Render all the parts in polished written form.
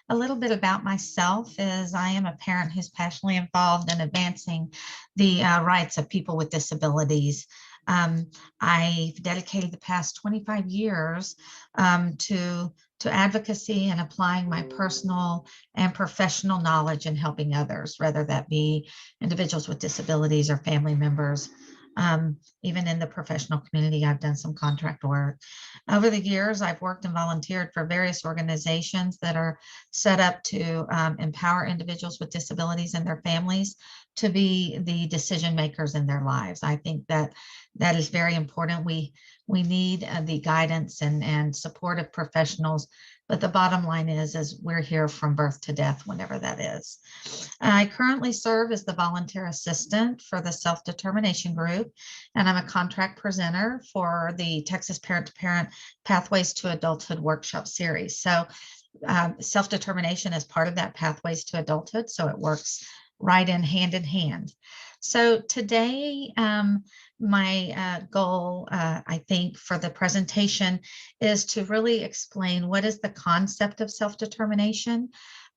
a little bit about myself is I am a parent who's passionately involved in advancing the rights of people with disabilities. Um, I've dedicated the past 25 years to advocacy and applying my personal and professional knowledge in helping others, whether that be individuals with disabilities or family members. Even in the professional community, I've done some contract work. Over the years, I've worked and volunteered for various organizations that are set up to empower individuals with disabilities and their families to be the decision makers in their lives. I think that that is very important. We need the guidance and support of professionals, but the bottom line is we're here from birth to death, whenever that is. I currently serve as the volunteer assistant for the self-determination group, and I'm a contract presenter for the Texas Parent to Parent Pathways to Adulthood workshop series. So self-determination is part of that Pathways to Adulthood, so it works right in hand. So today, my goal, I think, for the presentation is to really explain what is the concept of self-determination.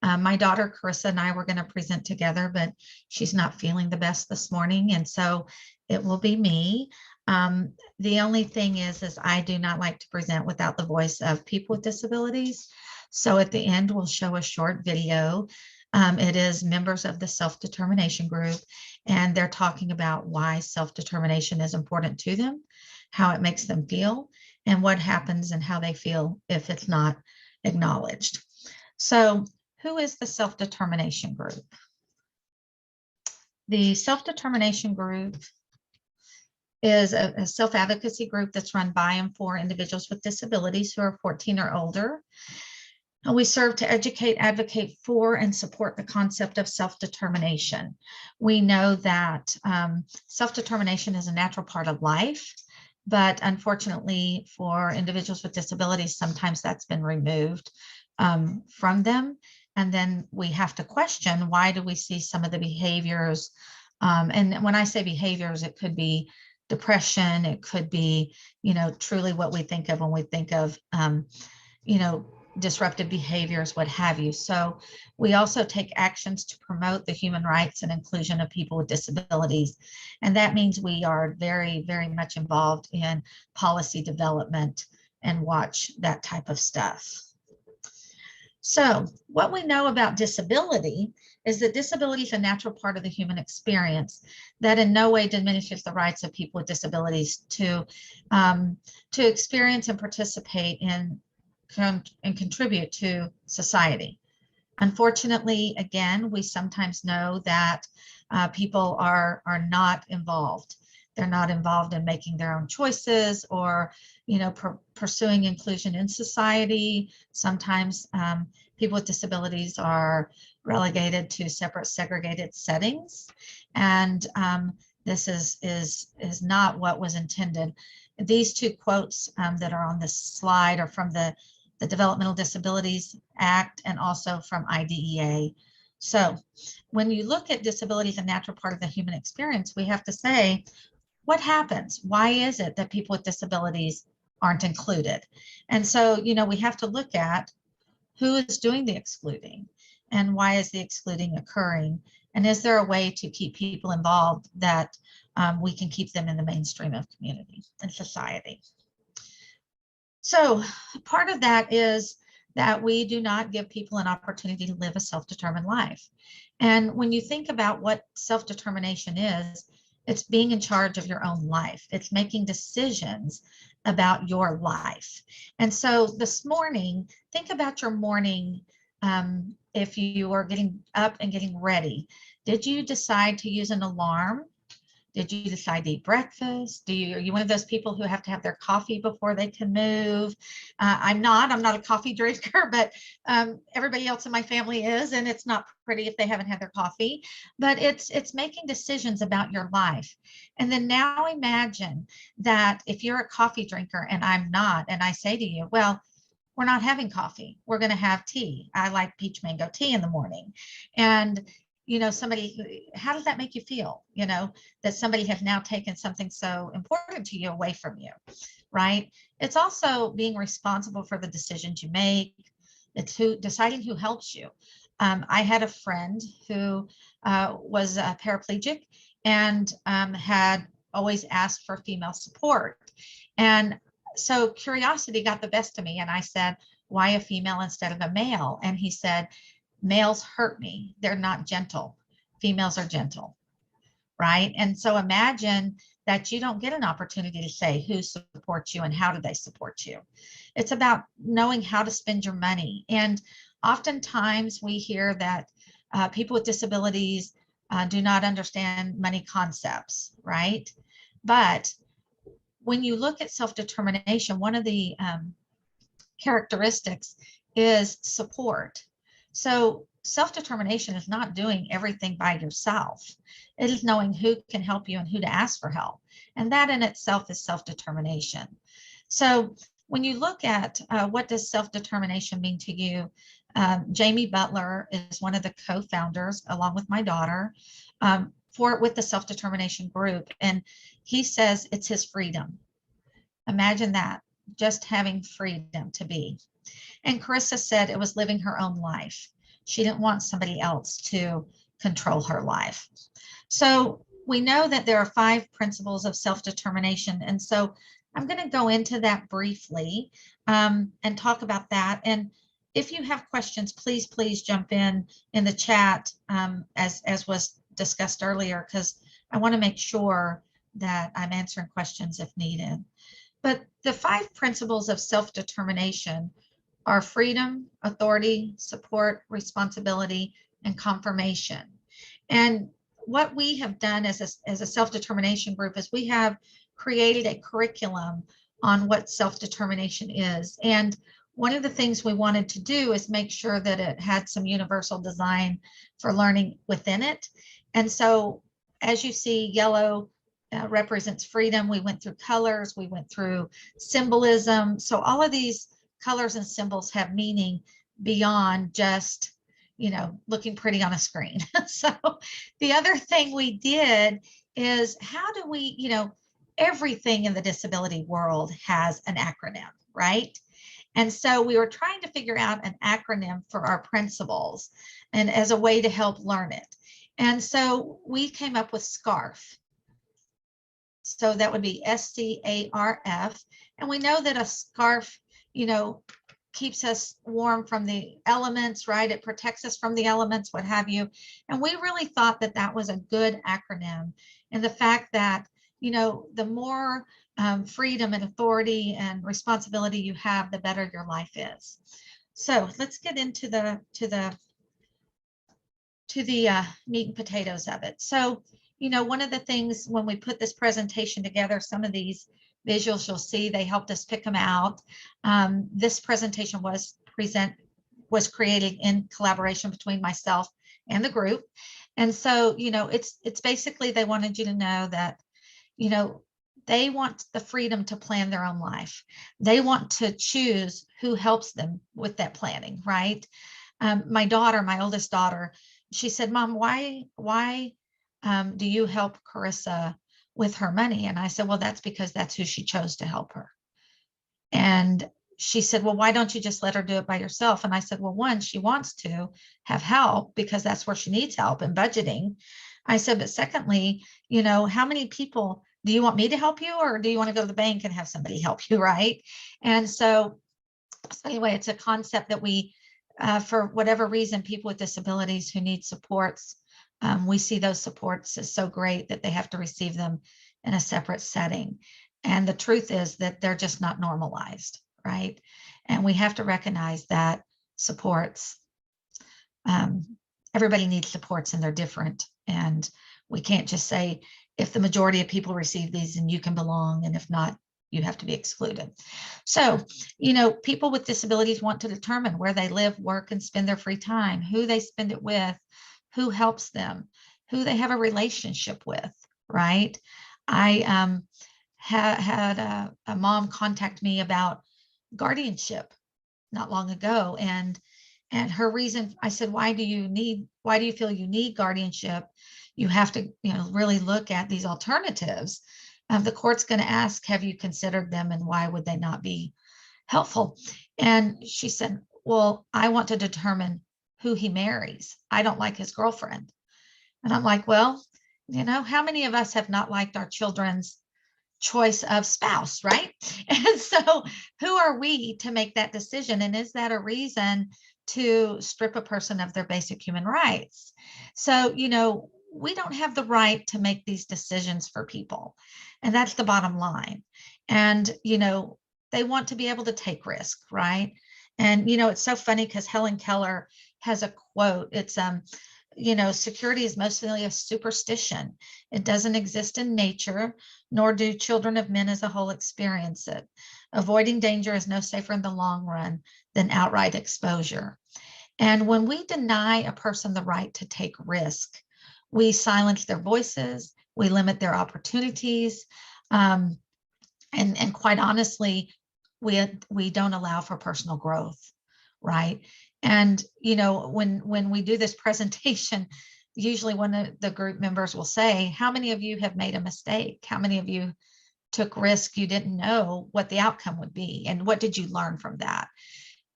My daughter, Carissa, and I were going to present together, but she's not feeling the best this morning, and so it will be me. The only thing is I do not like to present without the voice of people with disabilities. So at the end, we'll show a short video. It is members of the self-determination group, and they're talking about why self-determination is important to them, how it makes them feel, and what happens and how they feel if it's not acknowledged. So who is the self-determination group? The self-determination group is a self-advocacy group that's run by and for individuals with disabilities who are 14 or older. We serve to educate, advocate for, and support the concept of self-determination. We know that self-determination is a natural part of life, but unfortunately for individuals with disabilities, sometimes that's been removed from them. And then we have to question, why do we see some of the behaviors? And when I say behaviors, it could be depression, it could be, truly what we think of when we think of, disruptive behaviors, what have you. So we also take actions to promote the human rights and inclusion of people with disabilities. And that means we are very, very much involved in policy development and watch that type of stuff. So what we know about disability is that disability is a natural part of the human experience that in no way diminishes the rights of people with disabilities to experience and participate in and contribute to society. Unfortunately, again, we sometimes know that people are not involved. They're not involved in making their own choices or, pursuing inclusion in society. Sometimes people with disabilities are relegated to separate, segregated settings, and this is not what was intended. These two quotes that are on this slide are from the Developmental Disabilities Act and also from IDEA. So when you look at disability as a natural part of the human experience, we have to say, what happens? Why is it that people with disabilities aren't included? And so, we have to look at who is doing the excluding and why is the excluding occurring? And is there a way to keep people involved that we can keep them in the mainstream of community and society? So part of that is that we do not give people an opportunity to live a self-determined life. And when you think about what self-determination is, it's being in charge of your own life. It's making decisions about your life. And so this morning, think about your morning. If you are getting up and getting ready, did you decide to use an alarm? Did you decide to eat breakfast? Are you one of those people who have to have their coffee before they can move? I'm not a coffee drinker, but everybody else in my family is, and it's not pretty if they haven't had their coffee, but it's making decisions about your life. And then now imagine that if you're a coffee drinker and I'm not, and I say to you, well, we're not having coffee, we're going to have tea. I like peach mango tea in the morning. And somebody, how does that make you feel? That somebody has now taken something so important to you away from you, right? It's also being responsible for the decisions you make, It's deciding who helps you. I had a friend who was a paraplegic and had always asked for female support. And so curiosity got the best of me. And I said, why a female instead of a male? And he said, males hurt me. They're not gentle. Females are gentle. Right. And so imagine that you don't get an opportunity to say who supports you and how do they support you. It's about knowing how to spend your money. And oftentimes we hear that people with disabilities do not understand money concepts, right? But when you look at self-determination, one of the characteristics is support. So self-determination is not doing everything by yourself. It is knowing who can help you and who to ask for help. And that in itself is self-determination. So when you look at what does self-determination mean to you, Jamie Butler is one of the co-founders, along with my daughter, with the self-determination group. And he says it's his freedom. Imagine that, just having freedom to be. And Carissa said it was living her own life. She didn't want somebody else to control her life. So we know that there are 5 principles of self-determination. And so I'm going to go into that briefly and talk about that. And if you have questions, please jump in the chat as was discussed earlier, because I want to make sure that I'm answering questions if needed. But the 5 principles of self-determination are freedom, authority, support, responsibility, and confirmation. And what we have done as a self-determination group is we have created a curriculum on what self-determination is. And one of the things we wanted to do is make sure that it had some universal design for learning within it. And so as you see, yellow represents freedom. We went through colors, we went through symbolism. So all of these colors and symbols have meaning beyond just, looking pretty on a screen. So the other thing we did is how do we, everything in the disability world has an acronym, right? And so we were trying to figure out an acronym for our principles and as a way to help learn it. And so we came up with SCARF. So that would be SCARF. And we know that a scarf, keeps us warm from the elements, right? It protects us from the elements, what have you. And we really thought that that was a good acronym. And the fact that, the more freedom and authority and responsibility you have, the better your life is. So let's get into the meat and potatoes of it. So, one of the things when we put this presentation together, some of these visuals you'll see, they helped us pick them out. This presentation was created in collaboration between myself and the group. And so, it's basically they wanted you to know that, they want the freedom to plan their own life. They want to choose who helps them with that planning, right? My oldest daughter, she said, Mom, why do you help Carissa with her money? And I said, well, that's because that's who she chose to help her. And she said, well, why don't you just let her do it by yourself? And I said, well, one, she wants to have help because that's where she needs help in budgeting. I said, but secondly, how many people do you want me to help you, or do you want to go to the bank and have somebody help you, right? And so anyway, it's a concept that we, for whatever reason, people with disabilities who need supports, we see those supports as so great that they have to receive them in a separate setting. And the truth is that they're just not normalized, right? And we have to recognize that supports, everybody needs supports and they're different. And we can't just say, if the majority of people receive these, then you can belong. And if not, you have to be excluded. So, people with disabilities want to determine where they live, work, and spend their free time, who they spend it with, who helps them, who they have a relationship with, right? I had a mom contact me about guardianship not long ago, and her reason, I said, why do you feel you need guardianship? You have to, really look at these alternatives. The court's going to ask, have you considered them, and why would they not be helpful? And she said, well, I want to determine who he marries. I don't like his girlfriend. And I'm like, well, how many of us have not liked our children's choice of spouse, right? And so who are we to make that decision? And is that a reason to strip a person of their basic human rights? So, we don't have the right to make these decisions for people. And that's the bottom line. And, they want to be able to take risk, right? And, it's so funny because Helen Keller has a quote. It's, security is mostly a superstition. It doesn't exist in nature, nor do children of men as a whole experience it. Avoiding danger is no safer in the long run than outright exposure. And when we deny a person the right to take risk, we silence their voices, we limit their opportunities, and quite honestly, we don't allow for personal growth, right? And when we do this presentation, usually one of the group members will say, how many of you have made a mistake? How many of you took risk you didn't know what the outcome would be? And what did you learn from that?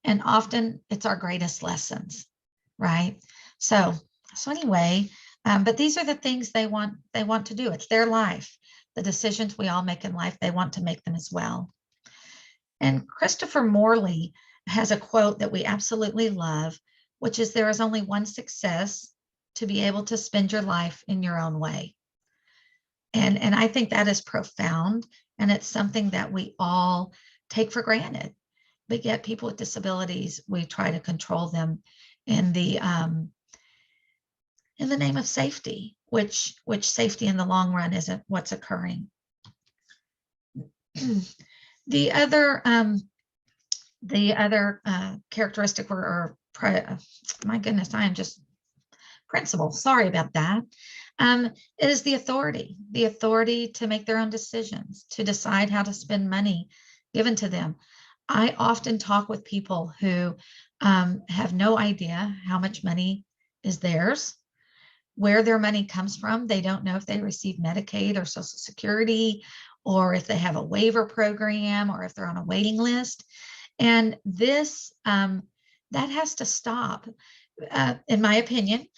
And often it's our greatest lessons, right? So anyway, but these are the things they want to do. It's their life. The decisions we all make in life, they want to make them as well. And Christopher Morley has a quote that we absolutely love, which is, there is only one success: to be able to spend your life in your own way. And I think that is profound, and it's something that we all take for granted. But yet people with disabilities, we try to control them in the name of safety, which safety in the long run isn't what's occurring. The other characteristic my goodness, I am just principle. Sorry about that. Is the authority to make their own decisions, to decide how to spend money given to them. I often talk with people who have no idea how much money is theirs, where their money comes from. They don't know if they receive Medicaid or Social Security, or if they have a waiver program, or if they're on a waiting list. And this, that has to stop, in my opinion,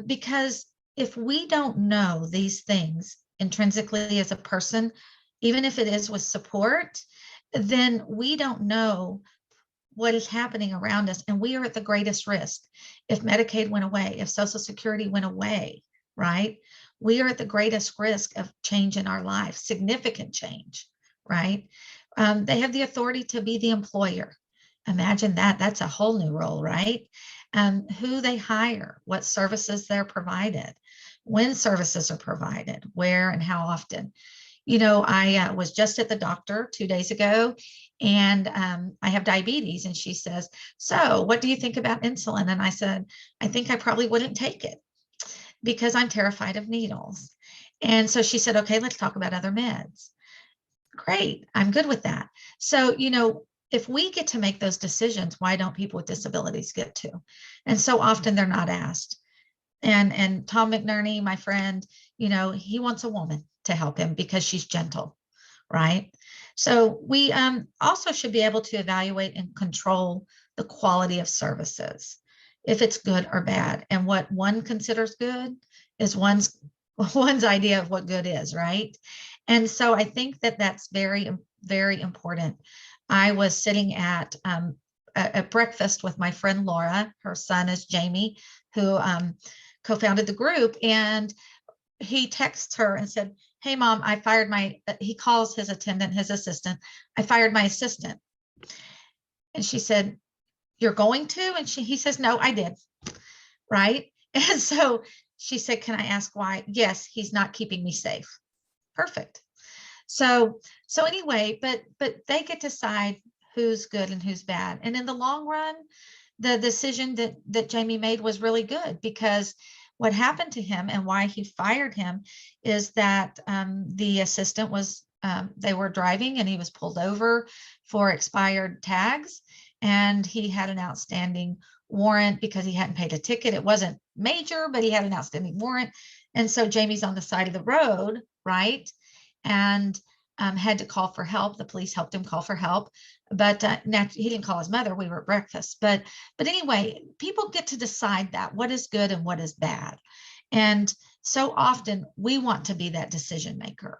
because if we don't know these things intrinsically as a person, even if it is with support, then we don't know what is happening around us. And we are at the greatest risk. If Medicaid went away, if Social Security went away, right? We are at the greatest risk of change in our life, significant change, right? They have the authority to be the employer. Imagine that. That's a whole new role, right? Who they hire, what services they're provided, when services are provided, where and how often. I was just at the doctor 2 days ago, and I have diabetes, and she says, so what do you think about insulin? And I said, I think I probably wouldn't take it because I'm terrified of needles. And so she said, okay, let's talk about other meds. Great, I'm good with that. So, if we get to make those decisions, why don't people with disabilities get to? And so often they're not asked. And Tom McNerney, my friend, he wants a woman to help him because she's gentle, right? So we also should be able to evaluate and control the quality of services, if it's good or bad. And what one considers good is one's idea of what good is, right? And so I think that that's very, very important. I was sitting at a breakfast with my friend Laura. Her son is Jamie, who co-founded the group, and he texts her and said, hey mom, I fired he calls his attendant his assistant, I fired my assistant. And she said, you're going to? And he says, no, I did. Right. And so she said, can I ask why? Yes, he's not keeping me safe. Perfect. So anyway, but they get to decide who's good and who's bad. And in the long run, the decision that Jamie made was really good, because what happened to him and why he fired him is that the assistant was, they were driving and he was pulled over for expired tags, and he had an outstanding warrant because he hadn't paid a ticket. It wasn't major, but he had an outstanding warrant. And so Jamie's on the side of the road, right? And had to call for help. The police helped him call for help, but he didn't call his mother. We were at breakfast. But anyway, people get to decide that what is good and what is bad. And so often we want to be that decision maker.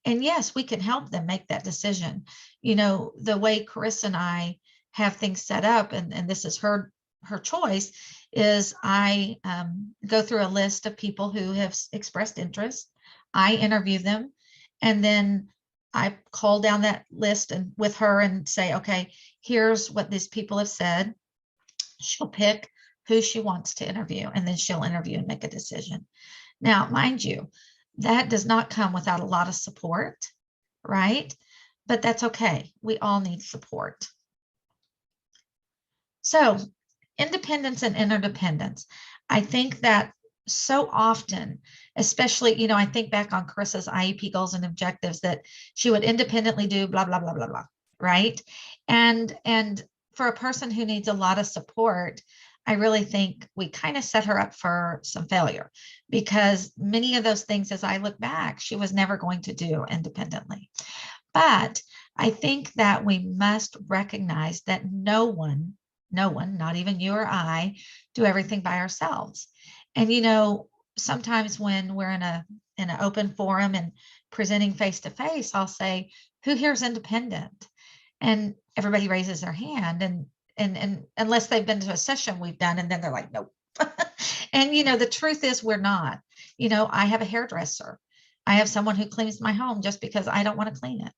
And yes, we can help them make that decision. The way Carissa and I have things set up, and this is her choice, is I go through a list of people who have expressed interest. I interview them, and then I call down that list and with her and say, okay, here's what these people have said. She'll pick who she wants to interview, and then she'll interview and make a decision. Now, mind you, that does not come without a lot of support, right? But that's okay. We all need support. So, independence and interdependence. I think that so often, especially, I think back on Carissa's IEP goals and objectives, that she would independently do blah, blah, blah, blah, blah, right? And for a person who needs a lot of support, I really think we kind of set her up for some failure, because many of those things, as I look back, she was never going to do independently. But I think that we must recognize that no one, not even you or I, do everything by ourselves. And sometimes when we're in an open forum and presenting face to face, I'll say, "Who here is independent?" And everybody raises their hand, and unless they've been to a session we've done, and then they're like, "Nope." And the truth is, we're not. I have a hairdresser. I have someone who cleans my home just because I don't want to clean it.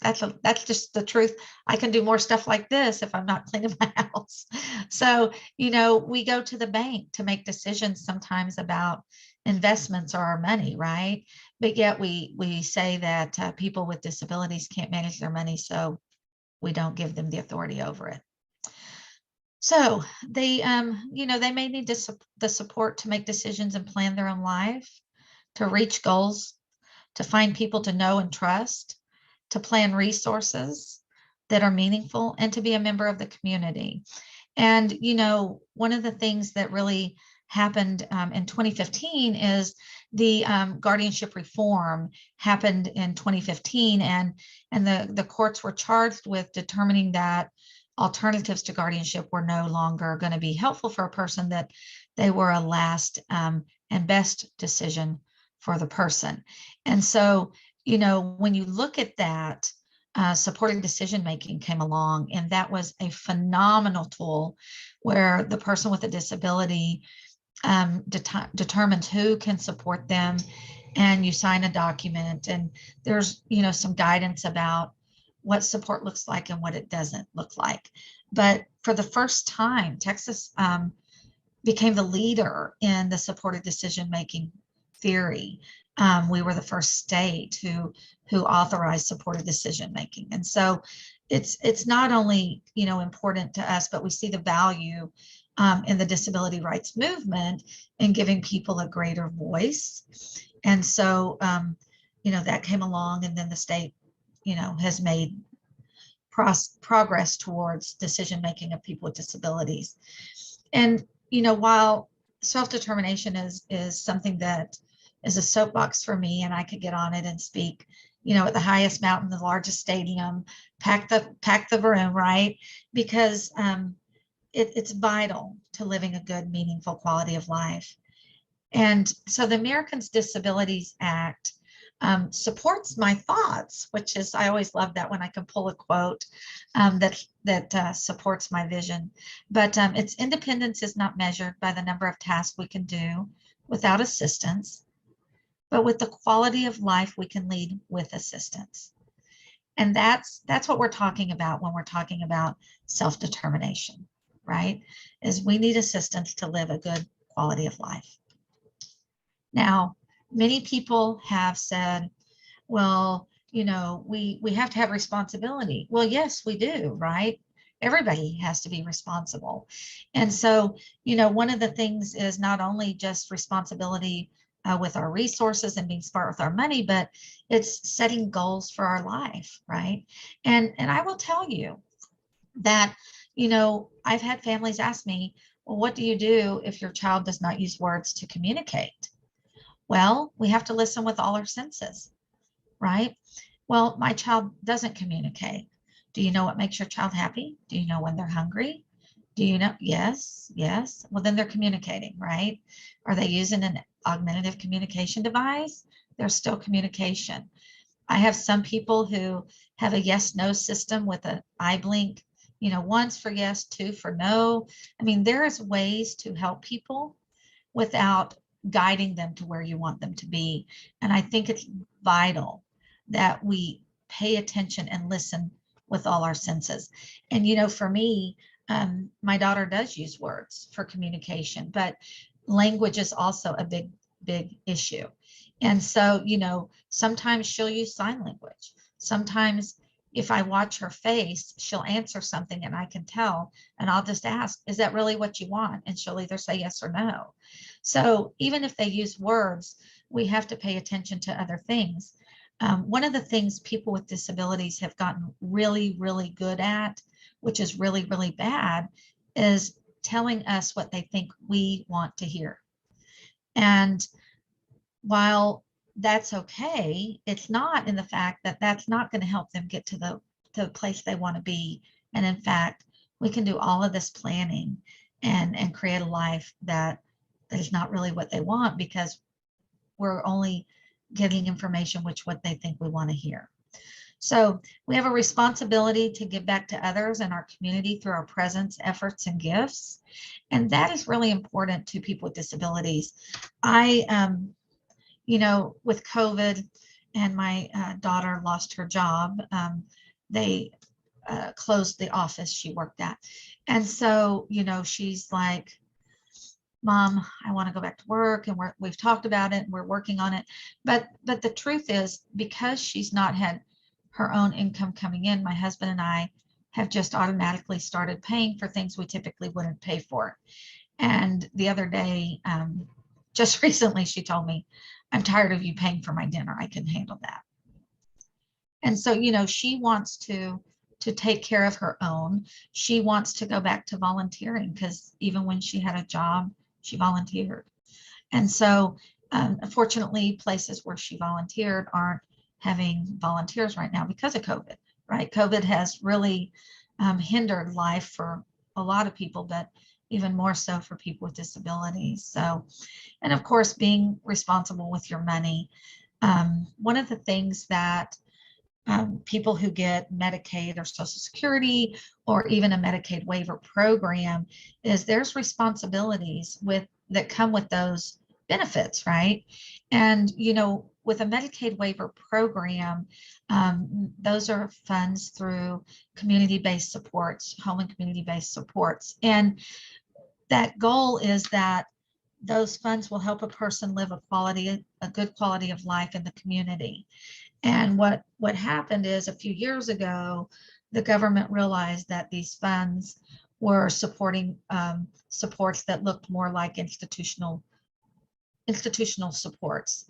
That's just the truth. I can do more stuff like this if I'm not cleaning my house. So, we go to the bank to make decisions sometimes about investments or our money, right? But yet we say that people with disabilities can't manage their money, so we don't give them the authority over it. So they may need the support to make decisions and plan their own life, to reach goals, to find people to know and trust, to plan resources that are meaningful, and to be a member of the community. And, one of the things that really happened in 2015 is the guardianship reform happened in 2015, and the courts were charged with determining that alternatives to guardianship were no longer going to be helpful for a person, that they were a last and best decision for the person. And so, when you look at that, supported decision making came along, and that was a phenomenal tool where the person with a disability determines who can support them, and you sign a document, and there's some guidance about what support looks like and what it doesn't look like. But for the first time, Texas became the leader in the supported decision making theory. We were the first state who authorized supported decision making, and so it's not only important to us, but we see the value in the disability rights movement in giving people a greater voice. And so that came along, and then the state has made progress towards decision making of people with disabilities. And while self-determination is something that is a soapbox for me, and I could get on it and speak at the highest mountain, the largest stadium, pack the room, right? Because it's vital to living a good, meaningful quality of life. And so the Americans Disabilities Act supports my thoughts, which is, I always love that when I can pull a quote that supports my vision. But its independence is not measured by the number of tasks we can do without assistance, but with the quality of life we can lead with assistance. And that's what we're talking about when we're talking about self-determination, right? Is we need assistance to live a good quality of life. Now, many people have said, well, we have to have responsibility. Well, yes, we do, right? Everybody has to be responsible. And so, one of the things is not only just responsibility with our resources and being smart with our money, but it's setting goals for our life, right? And I will tell you that, I've had families ask me, well, what do you do if your child does not use words to communicate? Well, we have to listen with all our senses, right? Well, my child doesn't communicate. Do you know what makes your child happy? Do you know when they're hungry? Do you know? Yes, yes. Well, then they're communicating, right? Are they using an augmentative communication device? There's still communication. I have some people who have a yes no system with an eye blink, once for yes, two for no. I mean, there is ways to help people without guiding them to where you want them to be. And I think it's vital that we pay attention and listen with all our senses. And, for me, my daughter does use words for communication, but language is also a big, big issue. And so, sometimes she'll use sign language. Sometimes if I watch her face, she'll answer something and I can tell, and I'll just ask, is that really what you want? And she'll either say yes or no. So even if they use words, we have to pay attention to other things. One of the things people with disabilities have gotten really, really good at, which is really, really bad, is telling us what they think we want to hear. And while that's okay, it's not in the fact that that's not going to help them get to the place they want to be. And in fact, we can do all of this planning and create a life that is not really what they want, because we're only getting information which what they think we want to hear. So we have a responsibility to give back to others and our community through our presence, efforts, and gifts. And that is really important to people with disabilities. With COVID and my daughter lost her job, they closed the office she worked at. And so, she's like, Mom, I want to go back to work, and we've talked about it and we're working on it. But the truth is, because she's not had her own income coming in, my husband and I have just automatically started paying for things we typically wouldn't pay for. And the other day, just recently, she told me, I'm tired of you paying for my dinner. I can handle that. And so, she wants to take care of her own. She wants to go back to volunteering, because even when she had a job, she volunteered. And so, unfortunately, places where she volunteered aren't having volunteers right now because of COVID, right? COVID has really hindered life for a lot of people, but even more so for people with disabilities. So, and of course, being responsible with your money. One of the things that people who get Medicaid or Social Security or even a Medicaid waiver program is there's responsibilities that come with those benefits, right? And with a Medicaid waiver program, those are funds through community-based supports, home and community-based supports. And that goal is that those funds will help a person live a good quality of life in the community. And what happened is, a few years ago, the government realized that these funds were supporting supports that looked more like institutional supports.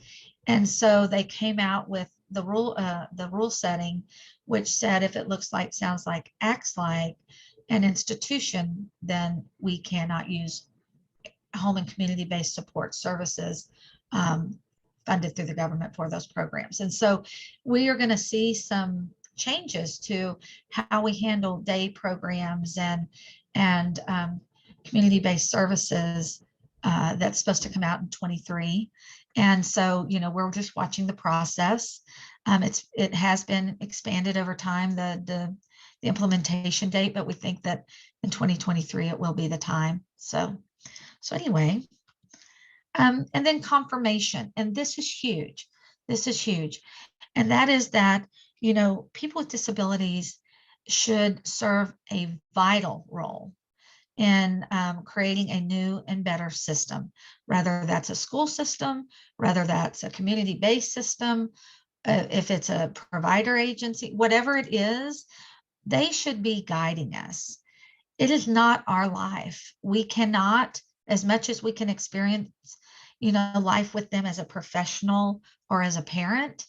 And so they came out with the rule setting, which said if it looks like, sounds like, acts like an institution, then we cannot use home and community-based support services funded through the government for those programs. And so we are going to see some changes to how we handle day programs and community-based services that's supposed to come out in 23. And so, we're just watching the process. It has been expanded over time, the implementation date, but we think that in 2023 it will be the time. So anyway, and then confirmation, and this is huge. This is huge, and that is that people with disabilities should serve a vital role in creating a new and better system, whether that's a school system, whether that's a community-based system, if it's a provider agency, whatever it is, they should be guiding us. It is not our life. We cannot, as much as we can experience, life with them as a professional or as a parent,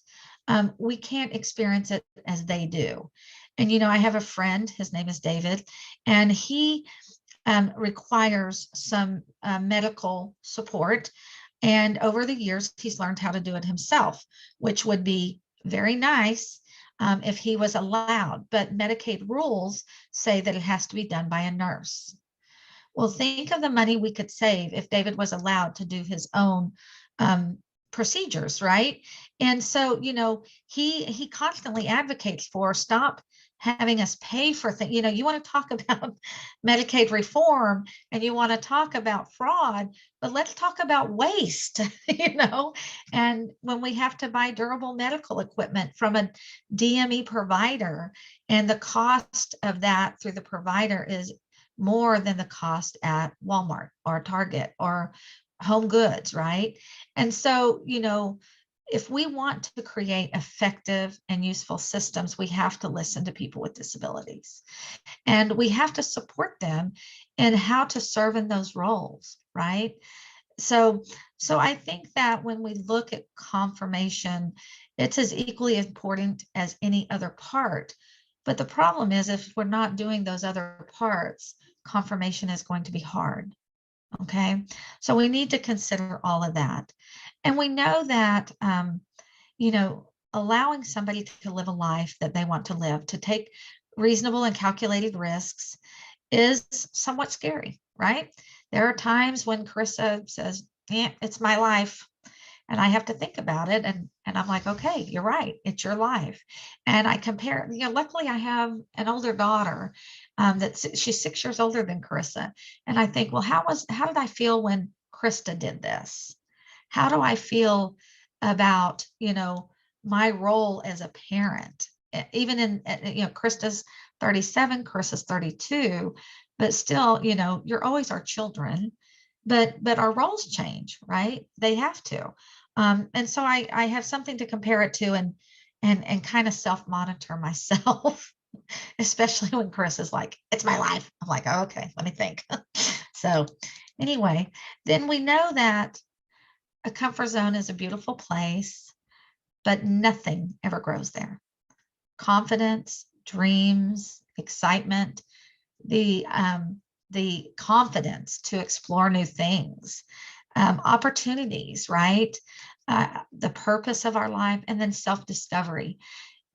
we can't experience it as they do. And, I have a friend, his name is David, and he requires some medical support. And over the years, he's learned how to do it himself, which would be very nice. if he was allowed, but Medicaid rules say that it has to be done by a nurse. Well, think of the money we could save if David was allowed to do his own um, procedures, right? And so, he constantly advocates for stop having us pay for things. You want to talk about Medicaid reform and you want to talk about fraud, but let's talk about waste, and when we have to buy durable medical equipment from a DME provider, and the cost of that through the provider is more than the cost at Walmart or Target or Home Goods, right? And so, if we want to create effective and useful systems, we have to listen to people with disabilities, and we have to support them in how to serve in those roles, right? So I think that when we look at confirmation, it's as equally important as any other part. But the problem is, if we're not doing those other parts, confirmation is going to be hard. Okay. So we need to consider all of that. And we know that, allowing somebody to live a life that they want to live, to take reasonable and calculated risks, is somewhat scary, right? There are times when Carissa says, yeah, it's my life. And I have to think about it. And I'm like, okay, you're right. It's your life. And I compare, luckily I have an older daughter she's 6 years older than Carissa. And I think, well, how did I feel when Krista did this? How do I feel about, my role as a parent? Even Krista's 37, Carissa's 32, but still, you're always our children, but our roles change, right? They have to. And so I have something to compare it to, and kind of self-monitor myself, especially when Chris is like, it's my life. I'm like, oh, okay, let me think. So anyway, then we know that a comfort zone is a beautiful place, but nothing ever grows there. Confidence, dreams, excitement, the confidence to explore new things, opportunities, right? The purpose of our life, and then self-discovery.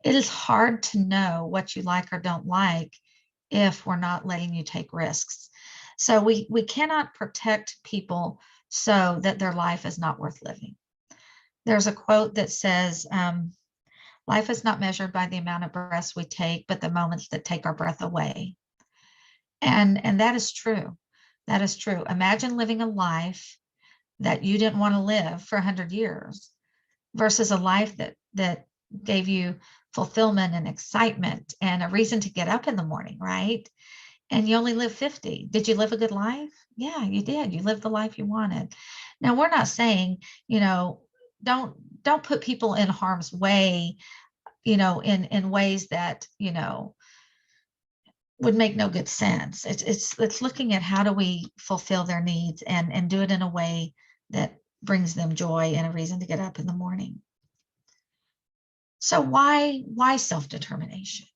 It is hard to know what you like or don't like if we're not letting you take risks. So we cannot protect people so that their life is not worth living. There's a quote that says, life is not measured by the amount of breaths we take, but the moments that take our breath away. And that is true. That is true. Imagine living a life that you didn't want to live for 100 years versus a life that gave you fulfillment and excitement and a reason to get up in the morning, right? And you only live 50. Did you live a good life? Yeah, you did. You lived the life you wanted. Now, we're not saying, don't put people in harm's way, in ways that, would make no good sense. It's looking at how do we fulfill their needs and do it in a way that brings them joy and a reason to get up in the morning. So why self-determination?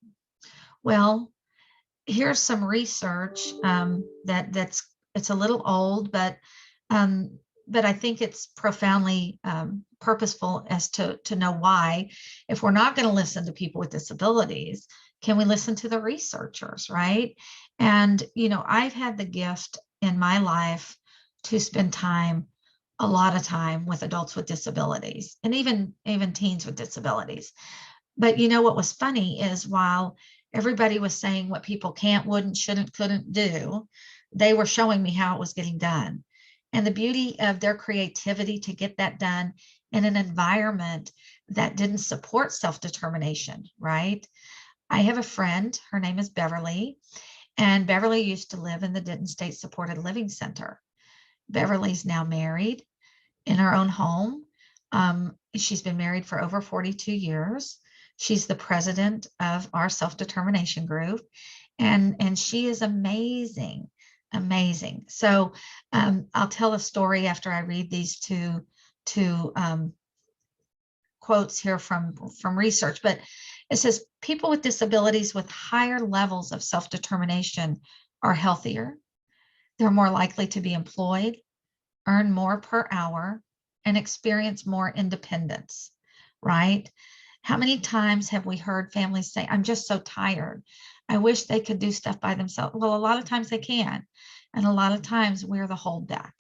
Well, here's some research it's a little old, but I think it's profoundly purposeful as to know why. If we're not going to listen to people with disabilities, can we listen to the researchers, right? And I've had the gift in my life to spend a lot of time with adults with disabilities, and even teens with disabilities. But what was funny is, while everybody was saying what people can't, wouldn't, shouldn't, couldn't do, they were showing me how it was getting done. And the beauty of their creativity to get that done in an environment that didn't support self-determination, right? I have a friend, her name is Beverly, and Beverly used to live in the Denton State Supported Living Center. Beverly's now married in her own home. She's been married for over 42 years. She's the president of our self-determination group, and she is amazing, amazing. So I'll tell a story after I read these two quotes here from research, but it says people with disabilities with higher levels of self-determination are healthier. They're more likely to be employed, earn more per hour, and experience more independence, right? How many times have we heard families say, I'm just so tired. I wish they could do stuff by themselves. Well, a lot of times they can. And a lot of times we're the holdback.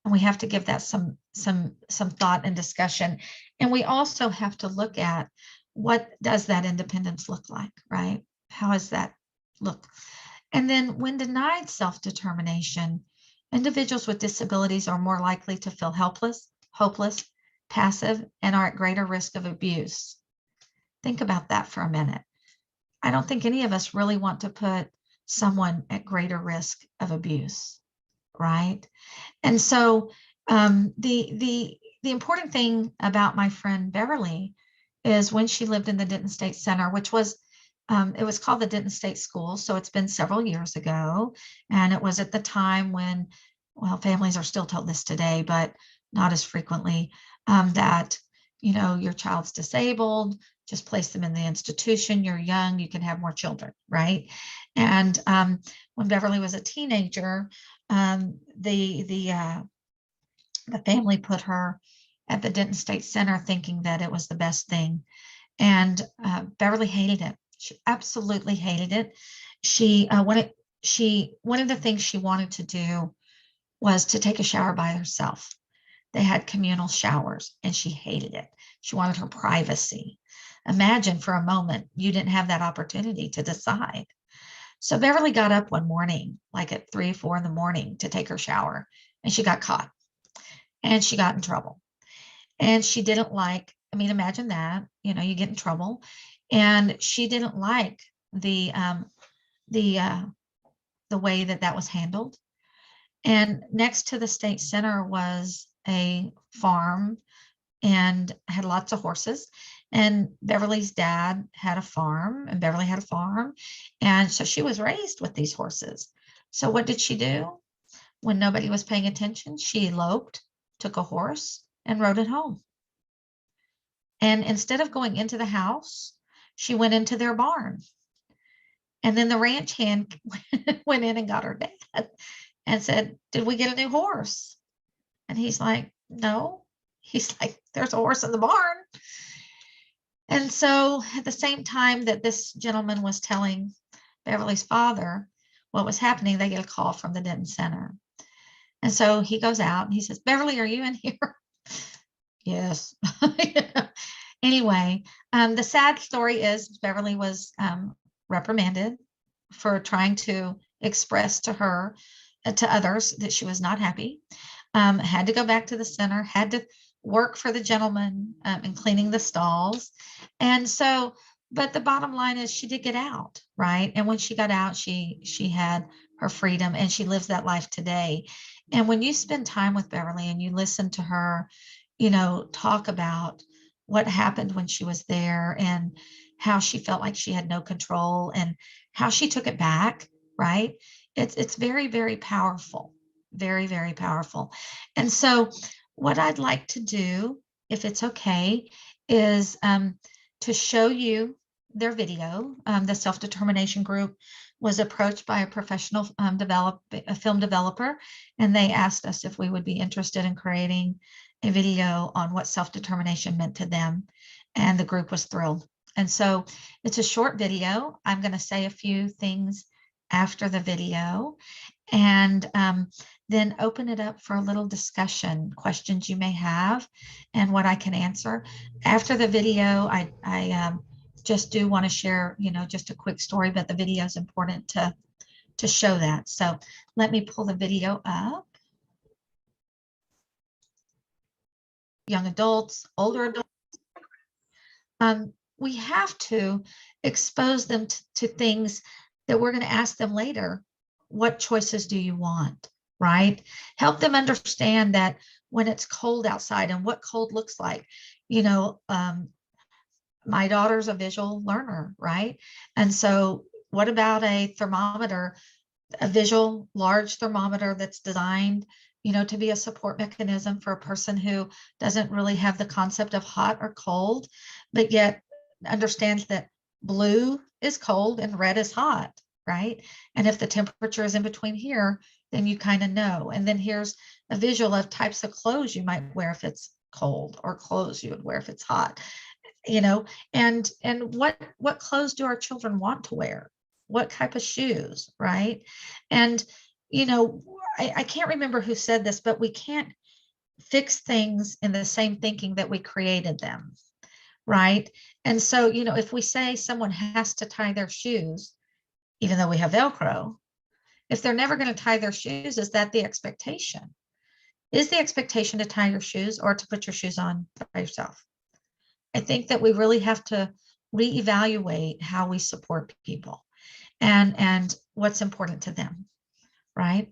And we have to give that some thought and discussion. And we also have to look at, what does that independence look like, right? How does that look? And then when denied self-determination, individuals with disabilities are more likely to feel helpless, hopeless, passive, and are at greater risk of abuse. Think about that for a minute. I don't think any of us really want to put someone at greater risk of abuse, right? And so the important thing about my friend Beverly is, when she lived in the Denton State Center, which was it was called the Denton State School, so it's been several years ago, and it was at the time when, well, families are still told this today, but not as frequently, that, your child's disabled, just place them in the institution. You're young, you can have more children, right? And when Beverly was a teenager, the family put her at the Denton State Center, thinking that it was the best thing. And Beverly hated it. She absolutely hated it. One of the things she wanted to do was to take a shower by herself. They had communal showers, and she hated it. She wanted her privacy. Imagine for a moment you didn't have that opportunity to decide. So Beverly got up one morning, like at 3, 4 in the morning, to take her shower, and she got caught, and she got in trouble. And she didn't like, I mean, imagine that, you get in trouble. And she didn't like the the uh, the way that was handled. And next to the state center was a farm, and had lots of horses. And Beverly's dad had a farm, and Beverly had a farm. And so she was raised with these horses. So what did she do? When nobody was paying attention, she eloped, took a horse, and rode it home. And instead of going into the house, she went into their barn. And then the ranch hand went in and got her dad and said, did we get a new horse? And he's like, no. He's like, there's a horse in the barn. And so at the same time that this gentleman was telling Beverly's father what was happening, they get a call from the Denton Center. And so he goes out and he says, Beverly, are you in here? Yes. Anyway, the sad story is Beverly was reprimanded for trying to express to her, to others, that she was not happy. Had to go back to the center, had to work for the gentleman in cleaning the stalls. And so, but the bottom line is she did get out, right? And when she got out, she had her freedom, and she lives that life today. And when you spend time with Beverly and you listen to her, talk about what happened when she was there, and how she felt like she had no control, and how she took it back, right? It's very, very powerful, very, very powerful. And so what I'd like to do, if it's okay, is to show you their video. The self-determination group was approached by a professional film developer, and they asked us if we would be interested in creating a video on what self-determination meant to them, and the group was thrilled. And so it's a short video. I'm going to say a few things after the video, and then open it up for a little discussion, questions you may have, and what I can answer. After the video, I just do want to share, just a quick story, but the video is important to show that. So let me pull the video up. Young adults, older adults, we have to expose them to things that we're going to ask them later. What choices do you want, right? Help them understand that when it's cold outside and what cold looks like. My daughter's a visual learner, right? And so what about a thermometer, a visual large thermometer that's designed, to be a support mechanism for a person who doesn't really have the concept of hot or cold, but yet understands that blue is cold and red is hot, right? And if the temperature is in between here, then you kind of know. And then here's a visual of types of clothes you might wear if it's cold, or clothes you would wear if it's hot. you know, and what clothes do our children want to wear? What type of shoes, right? And you know, I can't remember who said this, but we can't fix things in the same thinking that we created them, right? And so, you know, if we say someone has to tie their shoes, even though we have Velcro, if they're never going to tie their shoes, is that the expectation? Is the expectation to tie your shoes or to put your shoes on by yourself? I think that we really have to reevaluate how we support people and what's important to them, right?